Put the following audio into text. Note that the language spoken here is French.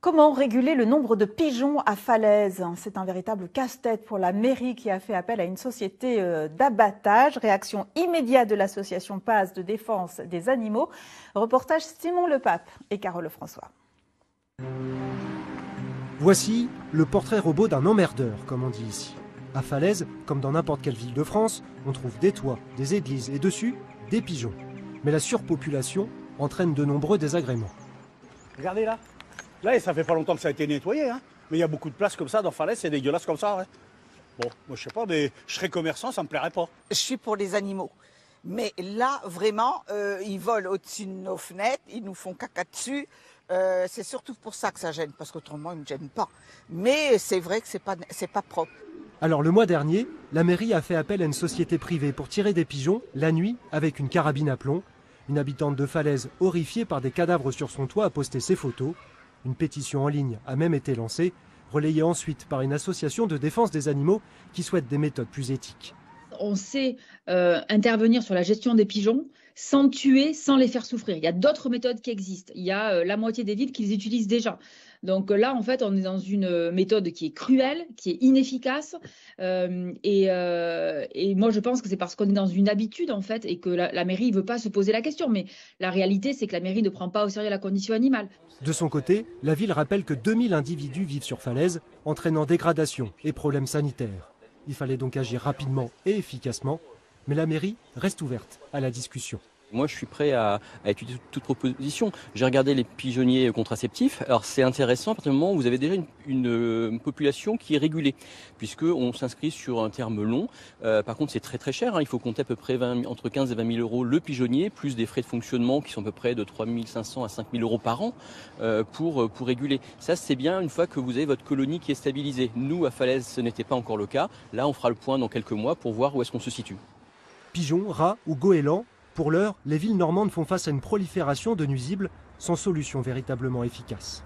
Comment réguler le nombre de pigeons à Falaise? C'est un véritable casse-tête pour la mairie qui a fait appel à une société d'abattage. Réaction immédiate de l'association PAS de défense des animaux. Reportage Simon Lepape et Carole François. Voici le portrait robot d'un emmerdeur, comme on dit ici. À Falaise, comme dans n'importe quelle ville de France, on trouve des toits, des églises et dessus, des pigeons. Mais la surpopulation entraîne de nombreux désagréments. Regardez là. Là, ça fait pas longtemps que ça a été nettoyé, hein. Mais il y a beaucoup de places comme ça dans Falaise, c'est dégueulasse comme ça. Ouais. Bon, moi je sais pas, mais je serais commerçant, ça me plairait pas. Je suis pour les animaux. Mais là, vraiment, ils volent au-dessus de nos fenêtres, ils nous font caca dessus. C'est surtout pour ça que ça gêne, parce qu'autrement, ils ne me gênent pas. Mais c'est vrai que c'est pas propre. Alors le mois dernier, la mairie a fait appel à une société privée pour tirer des pigeons la nuit avec une carabine à plomb. Une habitante de Falaise, horrifiée par des cadavres sur son toit, a posté ses photos. Une pétition en ligne a même été lancée, relayée ensuite par une association de défense des animaux qui souhaite des méthodes plus éthiques. On sait intervenir sur la gestion des pigeons sans tuer, sans les faire souffrir. Il y a d'autres méthodes qui existent. Il y a la moitié des villes qui les utilisent déjà. Donc là, en fait, on est dans une méthode qui est cruelle, qui est inefficace. Et moi, je pense que c'est parce qu'on est dans une habitude, en fait, et que la mairie ne veut pas se poser la question. Mais la réalité, c'est que la mairie ne prend pas au sérieux la condition animale. De son côté, la ville rappelle que 2000 individus vivent sur Falaise, entraînant dégradation et problèmes sanitaires. Il fallait donc agir rapidement et efficacement, mais la mairie reste ouverte à la discussion. Moi, je suis prêt à étudier toute proposition. J'ai regardé les pigeonniers contraceptifs. Alors, c'est intéressant à partir du moment où vous avez déjà une population qui est régulée, puisqu'on s'inscrit sur un terme long. Par contre, c'est très très cher. Hein. Il faut compter à peu près entre 15 et 20 000 euros le pigeonnier, plus des frais de fonctionnement qui sont à peu près de 3 500 à 5 000 euros par an pour réguler. Ça, c'est bien une fois que vous avez votre colonie qui est stabilisée. Nous, à Falaise, ce n'était pas encore le cas. Là, on fera le point dans quelques mois pour voir où est-ce qu'on se situe. Pigeons, rats ou goélands, pour l'heure, les villes normandes font face à une prolifération de nuisibles sans solution véritablement efficace.